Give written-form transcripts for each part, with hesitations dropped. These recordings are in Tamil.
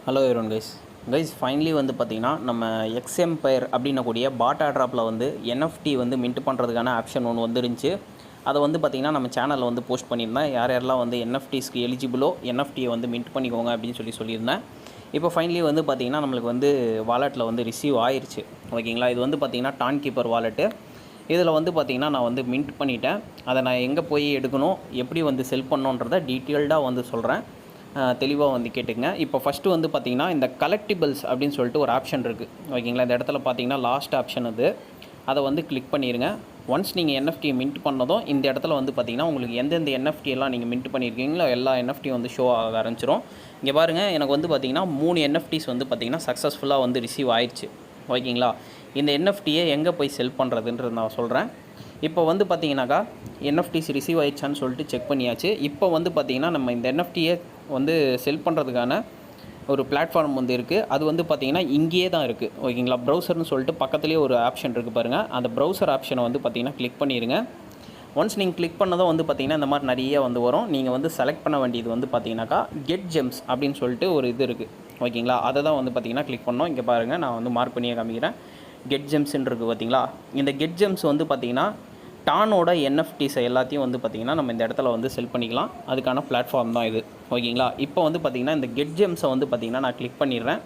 ஹலோ எவ்ரிவன் கைஸ் ஃபைனலி வந்து பார்த்திங்கன்னா நம்ம எக்ஸ்எம்பயர் அப்படின்னக்கூடிய பாட்டா ட்ராப்பில் வந்து என்எஃப்டி வந்து மின்ட் பண்ணுறதுக்கான ஆப்ஷன் ஒன்று வந்துருந்துச்சு. அதை வந்து பார்த்திங்கன்னா நம்ம சேனலில் வந்து போஸ்ட் பண்ணியிருந்தேன். யார் யாரெல்லாம் வந்து என்எஃப்டிஸ்க்கு எலிஜிபிளோ என்எஃப்டியை வந்து மின்ட் பண்ணிக்கோங்க அப்படின்னு சொல்லியிருந்தேன். இப்போ ஃபைனலி வந்து பார்த்திங்கன்னா நம்மளுக்கு வந்து வாலெட்டில் வந்து ரிசீவ் ஆயிடுச்சு. ஓகேங்களா, இது வந்து பார்த்திங்கன்னா டான் கீப்பர் வாலெட்டு. இதில் வந்து பார்த்திங்கன்னா நான் வந்து மின்ட் பண்ணிட்டேன். அதை நான் எங்கே போய் எடுக்கணும், எப்படி வந்து செல் பண்ணணுன்றதை டீட்டெயில்டாக வந்து சொல்கிறேன். தெளிவாக வந்து கேட்டுங்க. இப்போ ஃபஸ்ட்டு வந்து பார்த்திங்கன்னா இந்த கலெக்டிபிள்ஸ் அப்படின்னு சொல்லிட்டு ஒரு ஆப்ஷன் இருக்குது. ஓகேங்களா, இந்த இடத்துல பார்த்திங்கன்னா லாஸ்ட் ஆப்ஷன் அது. அதை வந்து கிளிக் பண்ணிடுங்க. ஒன்ஸ் நீங்கள் என்எஃப்டி மின்ட் பண்ணதும் இந்த இடத்துல வந்து பார்த்திங்கன்னா உங்களுக்கு எந்தெந்த என்எஃப்டி எல்லாம் நீங்கள் மின்ட் பண்ணியிருக்கீங்களோ எல்லா என்எஃப்டி வந்து ஷோ ஆக ஆரம்பிச்சிடும். இங்கே பாருங்கள், எனக்கு வந்து பார்த்திங்கன்னா 3 என்எஃப்டிஸ் வந்து பார்த்திங்கன்னா சக்ஸஸ்ஃபுல்லாக வந்து ரிசீவ் ஆயிடுச்சு. ஓகேங்களா, இந்த என்எஃப்டியை எங்கே போய் செல் பண்ணுறதுன்றது நான் சொல்கிறேன். இப்போ வந்து பார்த்திங்கனாக்கா என்எஃப்டிஸ் ரிசீவ் ஆயிடுச்சான்னு சொல்லிட்டு செக் பண்ணியாச்சு. இப்போ வந்து பார்த்திங்கன்னா நம்ம இந்த என்எஃப்டியை வந்து செல் பண்ணுறதுக்கான ஒரு பிளாட்ஃபார்ம் வந்து இருக்குது. அது வந்து பார்த்திங்கன்னா இங்கேயே தான் இருக்குது. ஓகேங்களா, ப்ரௌசர்னு சொல்லிட்டு பக்கத்துலேயே ஒரு ஆப்ஷன் இருக்குது பாருங்கள். அந்த ப்ரௌசர் ஆப்ஷனை வந்து பார்த்திங்கன்னா கிளிக் பண்ணிடுங்க. ஒன்ஸ் நீங்கள் கிளிக் பண்ணதும் வந்து பார்த்திங்கன்னா இந்த மாதிரி நிறைய வந்து வரும். நீங்கள் வந்து செலக்ட் பண்ண வேண்டியது வந்து பார்த்திங்கனாக்கா கெட் ஜெம்ஸ் அப்படின்னு சொல்லிட்டு ஒரு இது இருக்குது. ஓகேங்களா, அதை தான் வந்து பார்த்திங்கன்னா கிளிக் பண்ணோம். இங்கே பாருங்கள், நான் வந்து மார்க் பண்ணியே காமிக்கிறேன். கெட் ஜெம்ஸ்ன்னு இருக்குது பார்த்திங்களா. இந்த கெட் ஜெம்ஸ் வந்து பார்த்திங்கன்னா டானோட என்எஃப்டிஸை எல்லாத்தையும் வந்து பார்த்திங்கன்னா நம்ம இந்த இடத்துல வந்து செல் பண்ணிக்கலாம். அதுக்கான பிளாட்ஃபார்ம் தான் இது. ஓகேங்களா, இப்போ வந்து பார்த்திங்கன்னா இந்த கெட் ஜெம்ஸை வந்து பார்த்திங்கன்னா நான் கிளிக் பண்ணிடுறேன்.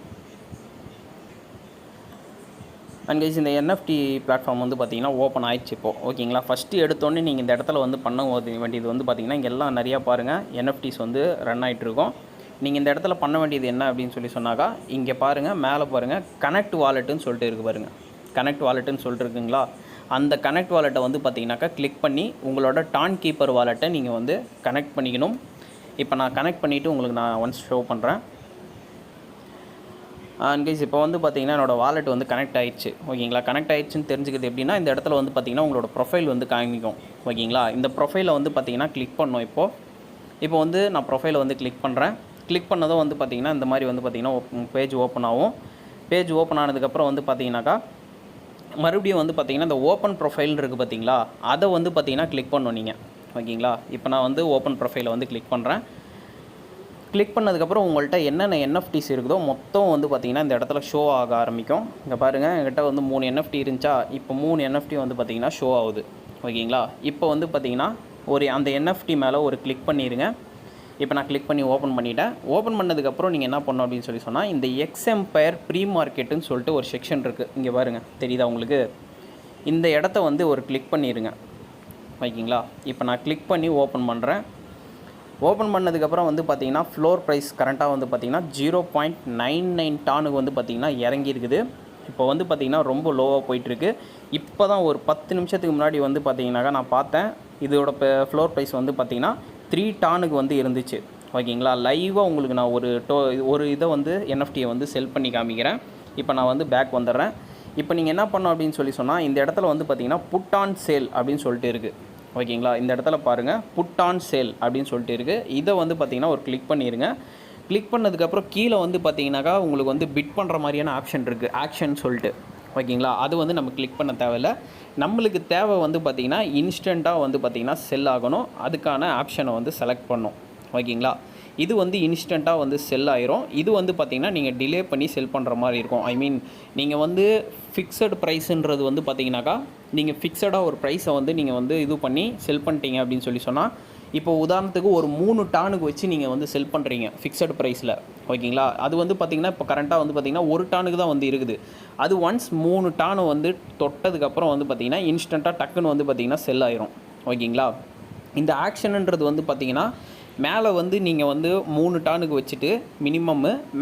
அண்ட் கைஸ், இந்த என்எஃப்டி பிளாட்ஃபார்ம் வந்து பார்த்திங்கன்னா ஓப்பன் ஆயிடுச்சு இப்போது. ஓகேங்களா, ஃபஸ்ட்டு எடுத்தோடனே நீங்கள் இந்த இடத்துல வந்து பண்ண வேண்டியது வந்து பார்த்திங்கன்னா இங்கே எல்லாம் நிறையா பாருங்கள் என்எஃப்டிஸ் வந்து ரன் ஆகிட்ருக்கோம். நீங்கள் இந்த இடத்துல பண்ண வேண்டியது என்ன அப்படின்னு சொன்னாக்கா இங்கே பாருங்கள், மேலே பாருங்கள், கனெக்ட் வாலெட்டுன்னு சொல்லிட்டு இருக்குது பாருங்கள். கனெக்ட் வாலெட்டுன்னு சொல்லிட்டு இருக்குங்களா, அந்த கனெக்ட் வாலெட்டை வந்து பார்த்திங்கனாக்கா கிளிக் பண்ணி உங்களோட டான் கீப்பர் வாலெட்டை நீங்கள் வந்து கனெக்ட் பண்ணிக்கணும். இப்போ நான் கனெக்ட் பண்ணிவிட்டு உங்களுக்கு நான் ஒன்ஸ் ஷோ பண்ணுறேன். அண்ட் கைஸ், இப்போ வந்து பார்த்திங்கன்னா என்னோடய வாலெட் வந்து கனெக்ட் ஆகிடுச்சு. ஓகேங்களா, கனெக்ட் ஆகிடுச்சுன்னு தெரிஞ்சுக்கிறது எப்படின்னா இந்த இடத்துல வந்து பார்த்திங்கன்னா உங்களோட ப்ரொஃபைல் வந்து காமிக்கும். ஓகேங்களா, இந்த ப்ரொஃபைலை வந்து பார்த்திங்கன்னா கிளிக் பண்ணோம். இப்போ வந்து நான் ப்ரொஃபைலை வந்து கிளிக் பண்ணுறேன். கிளிக் பண்ணதும் வந்து பார்த்திங்கன்னா இந்த மாதிரி வந்து பார்த்திங்கன்னா பேஜ் ஓப்பன் ஆகும். பேஜ் ஓப்பன் ஆனதுக்கப்புறம் வந்து பார்த்திங்கனாக்கா மறுபடியும் வந்து பார்த்திங்கன்னா இந்த ஓப்பன் ப்ரொஃபைல் இருக்குது பார்த்திங்களா, அதை வந்து பார்த்திங்கன்னா கிளிக் பண்ணணும் நீங்கள். ஓகேங்களா, இப்போ நான் வந்து ஓப்பன் ப்ரொஃபைலை வந்து கிளிக் பண்ணுறேன். கிளிக் பண்ணதுக்கப்புறம் உங்கள்கிட்ட என்னென்ன என்எஃப்டிஸ் இருக்குதோ மொத்தம் வந்து பார்த்திங்கன்னா இந்த இடத்துல ஷோ ஆக ஆரம்பிக்கும். இங்கே பாருங்கள், என்கிட்ட வந்து 3 என்எஃப்டி இருந்துச்சா, இப்போ 3 என்எஃப்டி வந்து பார்த்திங்கன்னா ஷோ ஆகுது. ஓகேங்களா, இப்போ வந்து பார்த்திங்கன்னா அந்த என்எஃப்டி மேலே ஒரு கிளிக் பண்ணிடுங்க. இப்போ நான் கிளிக் பண்ணி ஓப்பன் பண்ணிவிட்டேன். ஓப்பன் பண்ணதுக்கப்புறம் நீங்கள் என்ன பண்ணணும் அப்படின்னு சொன்னால் இந்த எக்ஸ்எம்பயர் ப்ரீ மார்க்கெட்டுன்னு சொல்லிட்டு ஒரு செக்ஷன் இருக்குது. இங்கே பாருங்கள், தெரியுதா உங்களுக்கு? இந்த இடத்த வந்து ஒரு கிளிக் பண்ணிடுங்க. ஓகேங்களா, இப்போ நான் கிளிக் பண்ணி ஓப்பன் பண்ணுறேன். ஓப்பன் பண்ணதுக்கப்புறம் வந்து பார்த்திங்கன்னா ஃப்ளோர் ப்ரைஸ் கரண்ட்டாக வந்து பார்த்திங்கன்னா 0.99 டானுக்கு வந்து பார்த்திங்கன்னா இறங்கியிருக்குது. இப்போ வந்து பார்த்திங்கன்னா ரொம்ப லோவாக போயிட்டுருக்கு. இப்போ தான் ஒரு 10 நிமிஷத்துக்கு முன்னாடி வந்து பார்த்திங்கனாக்கா நான் பார்த்தேன். இதோட ஃப்ளோர் ப்ரைஸ் வந்து பார்த்திங்கன்னா 3 டானுக்கு வந்து இருந்துச்சு. ஓகேங்களா, லைவாக உங்களுக்கு நான் ஒரு இதை வந்து என்எஃப்டியை வந்து செல் பண்ணி காமிக்கிறேன். இப்போ நான் வந்து பேக் வந்துடுறேன். இப்போ நீங்கள் என்ன பண்ணணும் அப்படின்னு சொன்னால் இந்த இடத்துல வந்து பார்த்திங்கன்னா புட் ஆன் சேல் அப்படின்னு சொல்லிட்டு இருக்குது. ஓகேங்களா, இந்த இடத்துல பாருங்கள், புட் ஆன் சேல் அப்படின்னு சொல்லிட்டு இருக்குது. இதை வந்து பார்த்திங்கன்னா ஒரு கிளிக் பண்ணிடுங்க. கிளிக் பண்ணதுக்கப்புறம் கீழே வந்து பார்த்திங்கனாக்கா உங்களுக்கு வந்து பிட் பண்ணுற மாதிரியான ஆப்ஷன் இருக்குது, ஆக்ஷன் சொல்லிட்டு. ஓகேங்களா, அது வந்து நம்ம கிளிக் பண்ண தேவையில்லை. நம்மளுக்கு தேவை வந்து பார்த்திங்கன்னா இன்ஸ்டண்ட்டாக வந்து பார்த்திங்கன்னா செல் ஆகணும். அதுக்கான ஆப்ஷனை வந்து செலக்ட் பண்ணணும். ஓகேங்களா, இது வந்து இன்ஸ்டண்ட்டாக வந்து செல் ஆயிரும். இது வந்து பார்த்திங்கன்னா நீங்கள் டிலே பண்ணி செல் பண்ணுற மாதிரி இருக்கும். ஐ மீன் நீங்கள் வந்து ஃபிக்ஸட் ப்ரைஸுன்றது வந்து பார்த்திங்கனாக்கா நீங்கள் ஃபிக்ஸடாக ஒரு ப்ரைஸை வந்து நீங்கள் வந்து இது பண்ணி செல் பண்ணிட்டீங்க அப்படின்னு சொன்னால் இப்போ உதாரணத்துக்கு ஒரு 3 டானுக்கு வச்சு நீங்கள் வந்து செல் பண்ணுறீங்க ஃபிக்ஸட் ப்ரைஸில். ஓகேங்களா, அது வந்து பார்த்திங்கன்னா இப்போ கரண்ட்டாக வந்து பார்த்திங்கன்னா 1 டானுக்கு தான் வந்து இருக்குது. அது ஒன்ஸ் 3 டானு வந்து தொட்டதுக்கப்புறம் வந்து பார்த்திங்கன்னா இன்ஸ்டண்ட்டாக டக்குன்னு வந்து பார்த்திங்கன்னா செல் ஆயிரும். ஓகேங்களா, இந்த ஆக்ஷனுன்றது வந்து பார்த்திங்கன்னா மேலே வந்து நீங்கள் வந்து 3 டானுக்கு வச்சுட்டு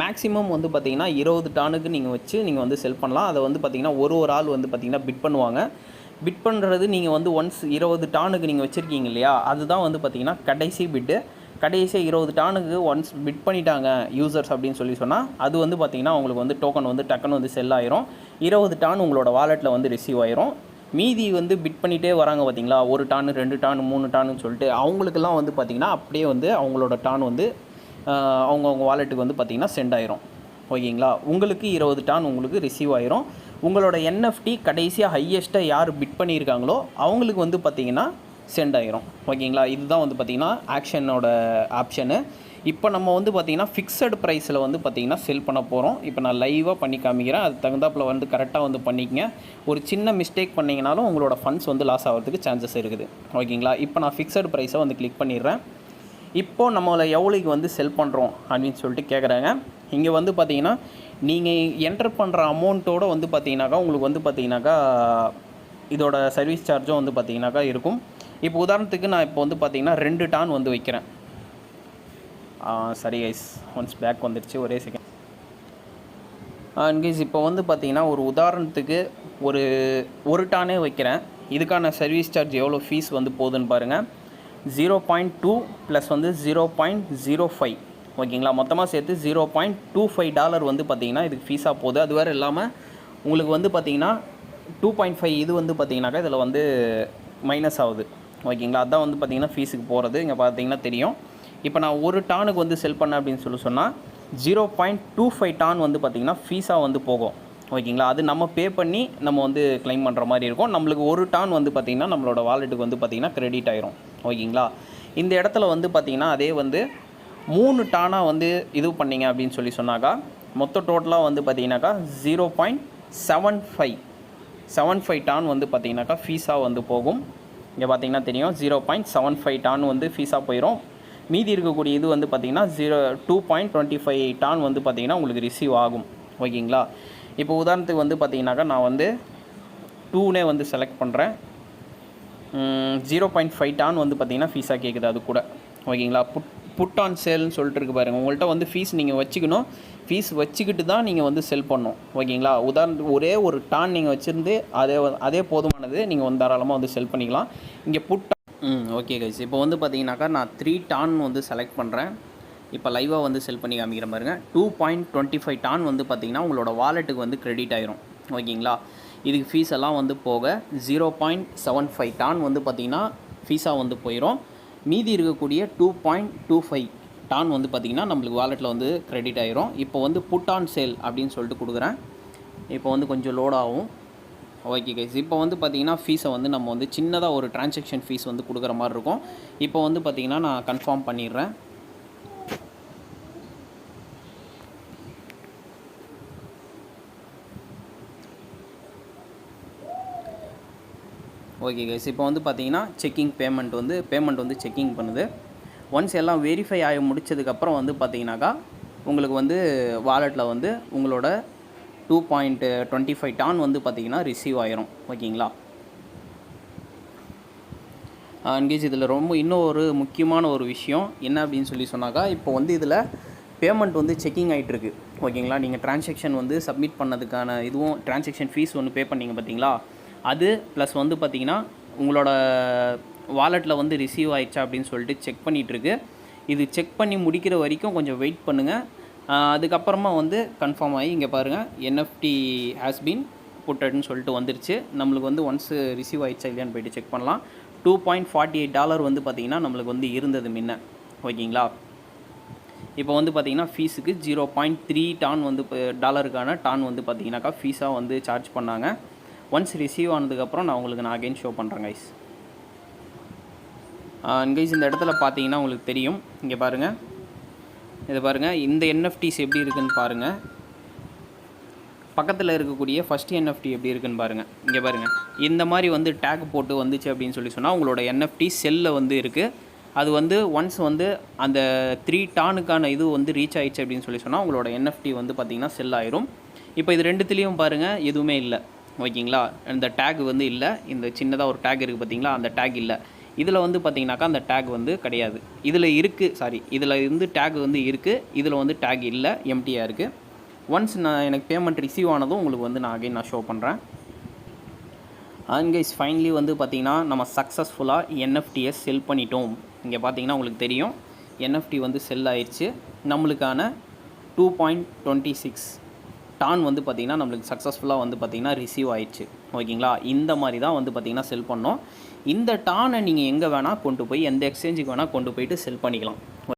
மேக்ஸிமம் வந்து பார்த்திங்கன்னா 20 டானுக்கு நீங்கள் வச்சு நீங்கள் வந்து செல் பண்ணலாம். அதை வந்து பார்த்திங்கன்னா ஒரு ஆள் வந்து பார்த்திங்கன்னா பிட் பண்ணுவாங்க. பிட் பண்ணுறது நீங்கள் வந்து ஒன்ஸ் 20 டானுக்கு நீங்கள் வச்சுருக்கீங்க இல்லையா, அதுதான் வந்து பார்த்திங்கன்னா கடைசி பிட்டு. கடைசியாக 20 டானுக்கு ஒன்ஸ் பிட் பண்ணிட்டாங்க யூசர்ஸ் அப்படின்னு சொன்னால் அது வந்து பார்த்திங்கன்னா உங்களுக்கு வந்து டோக்கன் வந்து டக்குன்னு வந்து செல் ஆயிரும். 20 டான் உங்களோட வாலெட்டில் வந்து ரிசீவ் ஆயிரும். மீதி வந்து பிட் பண்ணிகிட்டே வராங்க பார்த்திங்களா, 1 டானு 2 டானு 3 டானுன்னு சொல்லிட்டு அவங்களுக்கெல்லாம் வந்து பார்த்திங்கன்னா அப்படியே வந்து அவங்களோட டான் வந்து அவங்கவுங்க வாலெட்டுக்கு வந்து பார்த்திங்கன்னா சென்ட் ஆயிரும். ஓகேங்களா, உங்களுக்கு 20 டான் உங்களுக்கு ரிசீவ் ஆயிரும். உங்களோட என்எஃப்டி கடைசியாக ஹையஸ்ட்டாக யார் பிட் பண்ணியிருக்காங்களோ அவங்களுக்கு வந்து பார்த்திங்கன்னா சென்ட் ஆகிரும். ஓகேங்களா, இதுதான் வந்து பார்த்திங்கன்னா ஆக்ஷனோட ஆப்ஷனு. இப்போ நம்ம வந்து பார்த்திங்கன்னா ஃபிக்ஸட் ப்ரைஸில் வந்து பார்த்திங்கன்னா செல் பண்ண போகிறோம். இப்போ நான் லைவாக பண்ணி காமிக்கிறேன். அது தகுந்தாப்பில் வந்து கரெக்டாக வந்து பண்ணிக்கங்க. ஒரு சின்ன மிஸ்டேக் பண்ணிங்கனாலும் உங்களோட ஃபண்ட்ஸ் வந்து லாஸ் ஆகிறதுக்கு சான்சஸ் இருக்குது. ஓகேங்களா? இப்போ நான் ஃபிக்ஸட் ப்ரைஸை வந்து கிளிக் பண்ணிடுறேன். இப்போது நம்மளை எவ்வளோக்கு வந்து செல் பண்ணுறோம் அப்படின்னு சொல்லிட்டு கேட்குறாங்க. இங்கே வந்து பார்த்திங்கன்னா நீங்கள் என்டர் பண்ணுற அமௌண்ட்டோடு வந்து பார்த்திங்கனாக்கா உங்களுக்கு வந்து பார்த்திங்கனாக்கா இதோட சர்வீஸ் சார்ஜும் வந்து பார்த்திங்கனாக்கா இருக்கும். இப்போ உதாரணத்துக்கு நான் இப்போ வந்து பார்த்திங்கன்னா 2 டான் வந்து வைக்கிறேன். சரி கைஸ், ஒன்ஸ் பேக் வந்துடுச்சு, ஒரே செகண்ட். கைஸ் இப்போ வந்து பார்த்திங்கன்னா ஒரு உதாரணத்துக்கு ஒரு டானே வைக்கிறேன். இதுக்கான சர்வீஸ் சார்ஜ் எவ்வளோ ஃபீஸ் வந்து போகுதுன்னு பாருங்கள். 0.2 ப்ளஸ் வந்து 0.05. ஓகேங்களா? மொத்தமாக சேர்த்து $0.25 வந்து பார்த்திங்கன்னா இதுக்கு ஃபீஸாக போகுது. அது வேறு இல்லாமல் உங்களுக்கு வந்து பார்த்திங்கன்னா 2.5 இது வந்து பார்த்திங்கனாக்கா இதில் வந்து மைனஸ் ஆகுது. ஓகேங்களா? அதுதான் வந்து பார்த்திங்கன்னா ஃபீஸுக்கு போகிறது. இங்கே பார்த்திங்கன்னா தெரியும். இப்போ நான் ஒரு டானுக்கு வந்து செல் பண்ணேன் அப்படின்னு சொன்னால் 0.25 டான் வந்து பார்த்திங்கன்னா ஃபீஸாக வந்து போகும். ஓகேங்களா? அது நம்ம பே பண்ணி நம்ம வந்து கிளைம் பண்ணுற மாதிரி இருக்கும். நம்மளுக்கு ஒரு டான் வந்து பார்த்திங்கன்னா நம்மளோட வாலெட்டுக்கு வந்து பார்த்திங்கன்னா கிரெடிட் ஆயிரும். ஓகேங்களா? இந்த இடத்துல வந்து பார்த்திங்கன்னா அதே வந்து 3 டானாக வந்து இது பண்ணிங்க அப்படின்னு சொன்னாக்கா மொத்த டோட்டலாக வந்து பார்த்திங்கனாக்கா 0.75 டான் வந்து பார்த்திங்கனாக்கா ஃபீஸாக வந்து போகும். இங்கே பார்த்திங்கன்னா தெரியும் 0.75 டான் வந்து ஃபீஸாக போயிடும். மீதி இருக்கக்கூடிய இது வந்து பார்த்திங்கன்னா 2.25 டான் வந்து பார்த்திங்கன்னா உங்களுக்கு ரிசீவ் ஆகும். ஓகேங்களா? இப்போ உதாரணத்துக்கு வந்து பார்த்திங்கனாக்கா நான் வந்து 2 வந்து செலக்ட் பண்ணுறேன். 0.5 டான் வந்து பார்த்திங்கன்னா ஃபீஸாக கேட்குது அது கூட. ஓகேங்களா? புட் ஆன் சேல்னு சொல்லிட்டு இருக்கு பாருங்கள். உங்கள்கிட்ட வந்து ஃபீஸ் நீங்கள் வச்சுக்கணும். ஃபீஸ் வச்சுக்கிட்டு தான் நீங்கள் வந்து செல் பண்ணணும். ஓகேங்களா? உதாரணத்துக்கு ஒரே ஒரு டான் நீங்கள் வச்சுருந்து அதே போதுமானது. நீங்கள் வந்து தாராளமாக வந்து செல் பண்ணிக்கலாம். இங்கே ஓகே கைஸ், இப்போ வந்து பார்த்தீங்கன்னாக்கா நான் 3 டான் வந்து செலக்ட் பண்ணுறேன். இப்போ லைவாக வந்து செல் பண்ணி காமிக்கிற பாருங்க. 2.25 டான் வந்து பார்த்திங்கன்னா உங்களோட வாலெட்டுக்கு வந்து கிரெடிட் ஆயிரும். ஓகேங்களா? இதுக்கு ஃபீஸ் எல்லாம் வந்து போக 0.75 டான் வந்து பார்த்திங்கன்னா ஃபீஸாக வந்து போயிடும். மீதி இருக்கக்கூடிய 2.25 டான் வந்து பார்த்திங்கன்னா நம்மளுக்கு வாலெட்டில் வந்து கிரெடிட் ஆயிரும். இப்போ வந்து புட் ஆன் சேல் அப்படின்னு சொல்லிட்டு கொடுக்குறேன். இப்போ வந்து கொஞ்சம் லோட் ஆகும். ஓகே கைஸ், இப்போ வந்து பார்த்திங்கன்னா ஃபீஸை வந்து நம்ம வந்து சின்னதாக ஒரு டிரான்சாக்ஷன் ஃபீஸ் வந்து கொடுக்குற மாதிரி இருக்கும். இப்போ வந்து பார்த்திங்கன்னா நான் கன்ஃபார்ம் பண்ணிடுறேன். ஓகே கைஸ், இப்போ வந்து பார்த்திங்கன்னா பேமெண்ட் வந்து செக்கிங் பண்ணுது. ஒன்ஸ் எல்லாம் வெரிஃபை ஆகி முடித்ததுக்கப்புறம் வந்து பார்த்திங்கனாக்கா உங்களுக்கு வந்து வாலெட்டில் வந்து உங்களோட 2.25 டான் வந்து பார்த்திங்கன்னா ரிசீவ் ஆயிரும். ஓகேங்களா? அன்கேஜ் இதில் இன்னும் ஒரு முக்கியமான ஒரு விஷயம் என்ன அப்படின்னு சொன்னாக்கா, இப்போ வந்து இதில் பேமெண்ட் வந்து செக்கிங் ஆகிட்டுருக்கு. ஓகேங்களா? நீங்கள் டிரான்சாக்ஷன் வந்து சப்மிட் பண்ணதுக்கான இதுவும் டிரான்சாக்ஷன் ஃபீஸ் ஒன்று பே பண்ணிங்க பார்த்தீங்களா, அது ப்ளஸ் வந்து பார்த்திங்கன்னா உங்களோட வாலெட்டில் வந்து ரிசீவ் ஆயிடுச்சா அப்படின்னு சொல்லிட்டு செக் பண்ணிகிட்ருக்கு. இது செக் பண்ணி முடிக்கிற வரைக்கும் கொஞ்சம் வெயிட் பண்ணுங்கள். அதுக்கப்புறமா வந்து கன்ஃபார்ம் ஆகி இங்கே பாருங்கள் NFT ஹேஸ் பீன் புட்டட்னு சொல்லிட்டு வந்துருச்சு. நம்மளுக்கு வந்து ஒன்ஸ் ரிசீவ் ஆயிடுச்சா இல்லையான்னு போய்ட்டு செக் பண்ணலாம். $2.48 வந்து பார்த்திங்கன்னா நம்மளுக்கு வந்து இருந்தது முன்ன. ஓகேங்களா? இப்போ வந்து பார்த்திங்கன்னா ஃபீஸுக்கு 0.3 டான் வந்து டாலருக்கான டான் வந்து பார்த்திங்கனாக்கா ஃபீஸாக வந்து சார்ஜ் பண்ணாங்க. ஒன்ஸ் ரிசீவ் ஆனதுக்கப்புறம் நான் அகைன் ஷோ பண்ணுறேன் கைஸ். கைஸ் இந்த இடத்துல பார்த்தீங்கன்னா உங்களுக்கு தெரியும். இங்கே பாருங்கள், இதை பாருங்கள், இந்த NFTs எப்படி இருக்குதுன்னு பாருங்கள். பக்கத்தில் இருக்கக்கூடிய ஃபஸ்ட் NFT எப்படி இருக்குதுன்னு பாருங்கள். இங்கே பாருங்கள், இந்த மாதிரி வந்து டேக் போட்டு வந்துச்சு அப்படின்னு சொன்னால் உங்களோட NFT செல்லில் வந்து இருக்குது. அது வந்து ஒன்ஸ் வந்து அந்த 3 டானுக்கான இது வந்து ரீச் ஆயிடுச்சு அப்படின்னு சொன்னால் உங்களோட NFT வந்து பார்த்திங்கன்னா செல் ஆயிரும். இப்போ இது ரெண்டுத்துலேயும் பாருங்கள் எதுவுமே இல்லை. ஓகேங்களா? இந்த டேக் வந்து இல்லை. இந்த சின்னதாக ஒரு டேக் இருக்குது பார்த்தீங்களா, அந்த டேக் இல்லை. இதில் வந்து பார்த்திங்கனாக்கா அந்த டேக் வந்து கிடையாது. இதில் இருக்குது, இதில் இருந்து டேக் வந்து இருக்குது, இதில் வந்து டேக் இல்லை, எம்டியாக இருக்குது. ஒன்ஸ் எனக்கு பேமெண்ட் ரிசீவ் ஆனதும் உங்களுக்கு வந்து நான் ஷோ பண்ணுறேன். கைஸ் ஃபைனலி வந்து பார்த்திங்கன்னா நம்ம சக்ஸஸ்ஃபுல்லாக NFTயை செல் பண்ணிட்டோம். இங்கே பார்த்திங்கன்னா உங்களுக்கு தெரியும் NFT வந்து செல் ஆயிடுச்சு. நம்மளுக்கான 2.26 டான் வந்து பார்த்திங்கன்னா நம்மளுக்கு சக்ஸஸ்ஃபுல்லாக வந்து பார்த்திங்கன்னா ரிசீவ் ஆயிடுச்சு. ஓகேங்களா? இந்த மாதிரி தான் வந்து பார்த்திங்கன்னா செல் பண்ணோம். இந்த டானை நீங்கள் எங்கே வேணால் கொண்டு போய் எந்த எக்ஸ்சேஞ்சுக்கு வேணால் கொண்டு போயிட்டு செல் பண்ணிக்கலாம்.